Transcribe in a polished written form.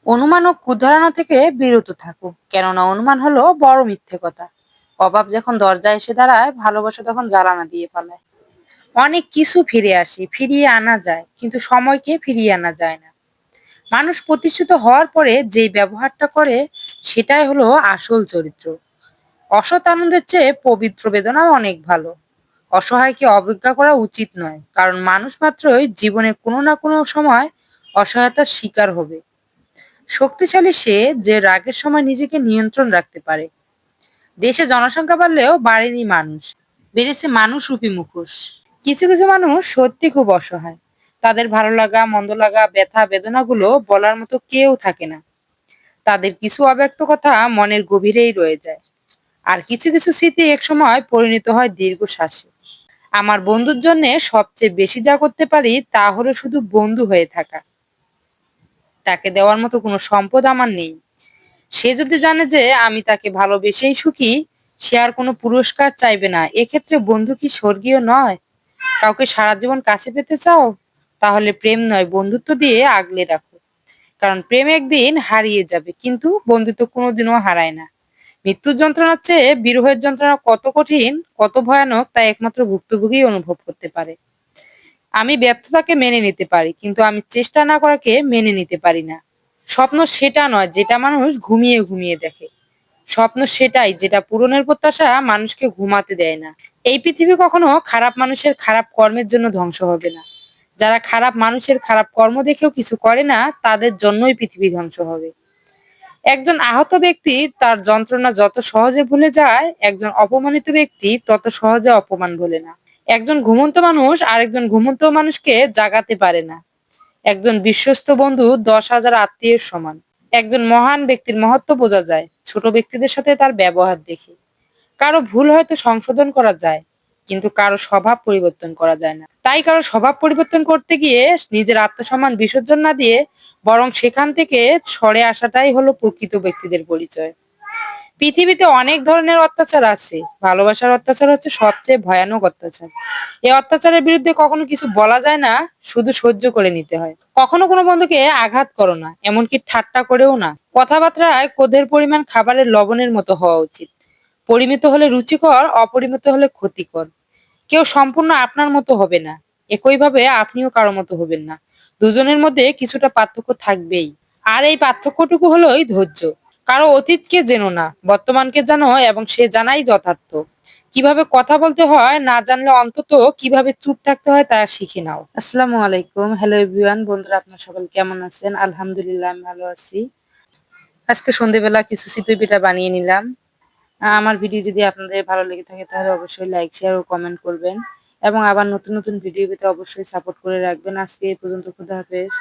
অনুমান ও কুধারণা থেকে বিরত থাকো, কেননা অনুমান হলো বড় মিথ্যে কথা। অভাব যখন দরজায় এসে দাঁড়ায়, ভালোবাসা তখন জ্বালানা দিয়ে পালায়। অনেক কিছু ফিরে আসে, ফিরিয়ে আনা যায়, কিন্তু সময়কে ফিরিয়ে আনা যায় না। মানুষ প্রতিষ্ঠিত হওয়ার পরে যেই ব্যবহারটা করে, সেটাই হলো আসল চরিত্র। অসৎ আনন্দের চেয়ে পবিত্র বেদনাও অনেক ভালো। অসহায়কে অবজ্ঞা করা উচিত নয়, কারণ মানুষ মাত্রই জীবনে কোনো না কোনো সময় অসহায়তার শিকার হবে। শক্তিশালী সে যে রাগের সময় নিজেকে নিয়ন্ত্রণ রাখতে পারে। দেশে জনসংখ্যা বাড়লেও বাড়েনি মানুষ, বেড়েছে মানুষ রূপী মুখোশ। কিছু কিছু মানুষ সত্যি খুব অসহায়। তাদের ভালো লাগা, মন্দ লাগা, ব্যথা বেদনাগুলো বলার মতো কেউ থাকে না। তাদের কিছু অব্যক্ত কথা মনের গভীরেই রয়ে যায়। আর কিছু কিছু স্মৃতি একসময় পরিণত হয় দীর্ঘশ্বাসে। আমার বন্ধুর জন্য সবচেয়ে বেশি যা করতে পারি তা হলো শুধু বন্ধু হয়ে থাকা। তাকে দেওয়ার মতো কোনো সম্পদ আমার নেই। সে যদি জানে যে আমি তাকে ভালোবেসেই সুখী, সে আর কোনো পুরস্কার চাইবে না। এক্ষেত্রে বন্ধু কি স্বর্গীয় নয়? কাউকে সারা জীবন কাছে পেতে চাও? তাহলে প্রেম নয়, বন্ধুত্ব দিয়ে আগলে রাখো। কারণ প্রেম একদিন হারিয়ে যাবে, কিন্তু বন্ধুত্ব কোনোদিনও হারায় না। মৃত্যুর যন্ত্রণার চেয়ে বিরহের যন্ত্রণা কত কঠিন, কত ভয়ানক, তা একমাত্র ভুক্তভোগী অনুভব করতে পারে। আমি ব্যর্থতাকে মেনে নিতে পারি, কিন্তু আমি চেষ্টা না করাকে মেনে নিতে পারি না। স্বপ্ন সেটা নয় যেটা মানুষ ঘুমিয়ে ঘুমিয়ে দেখে। স্বপ্ন সেটাই যেটা পূরণের প্রত্যাশা মানুষকে ঘুমাতে দেয় না। এই পৃথিবী কখনো খারাপ মানুষের খারাপ কর্মের জন্য ধ্বংস হবে না। যারা খারাপ মানুষের খারাপ কর্ম দেখেও কিছু করে না, তাদের জন্যই পৃথিবী ধ্বংস হবে। একজন আহত ব্যক্তি তার যন্ত্রণা যত সহজে ভুলে যায়, একজন অপমানিত ব্যক্তি তত সহজে অপমান ভোলে না। একজন ঘুমন্ত মানুষ আরেকজন ঘুমন্ত মানুষকে জাগাতে পারে না। একজন বিশ্বস্ত বন্ধু 10,000 আত্মীয়ের সমান। একজন মহান ব্যক্তির মহত্ব বোঝা যায় ছোট ব্যক্তিদের সাথে তার ব্যবহার দেখে। কারো ভুল হয়তো সংশোধন করা যায়, কিন্তু কারো স্বভাব পরিবর্তন করা যায় না। তাই কারো স্বভাব পরিবর্তন করতে গিয়ে নিজের আত্মসম্মান বিসর্জন না দিয়ে বরং সেখান থেকে সরে আসাটাই হলো প্রকৃত ব্যক্তিদের পরিচয়। পৃথিবীতে অনেক ধরনের অত্যাচার আছে, ভালোবাসার অত্যাচার হচ্ছে সবচেয়ে ভয়ানক অত্যাচার। এই অত্যাচারের বিরুদ্ধে কখনো কিছু বলা যায় না, শুধু সহ্য করে নিতে হয়। কখনো কোনো বন্ধুকে আঘাত করো না, এমনকি ঠাট্টা করেও না। কথাবার্তায় ক্রোধের পরিমাণ খাবারের লবণের মতো হওয়া উচিত। পরিমিত হলে রুচিকর, অপরিমিত হলে ক্ষতিকর। কেউ সম্পূর্ণ আপনার মতো হবে না, একইভাবে আপনিও কারো মতো হবেন না। দুজনের মধ্যে কিছুটা পার্থক্য থাকবেই। আর এই পার্থক্যটুকু হলোই ধৈর্য। কারো অতীতকে জেনো না, বর্তমানকে জানো, এবং সে জানাই যথার্থ। কিভাবে কথা বলতে হয় না জানলে অন্তত কিভাবে চুপ থাকতে হয় তা শিখে নাও। আসসালামু আলাইকুম, হ্যালো এভরিওয়ান। বন্ধুরা, আপনারা সকল কেমন আছেন? আলহামদুলিল্লাহ, আমি ভালো আছি। আজকে সন্ধ্যেবেলা কিছু চিতই পিঠা বানিয়ে নিলাম। আমার ভিডিও যদি আপনাদের ভালো লেগে থাকে তাহলে অবশ্যই লাইক, শেয়ার ও কমেন্ট করবেন, এবং আবার নতুন নতুন ভিডিও পেতে অবশ্যই সাপোর্ট করে রাখবেন। আজকে এই পর্যন্ত, খুদা হাফেজ।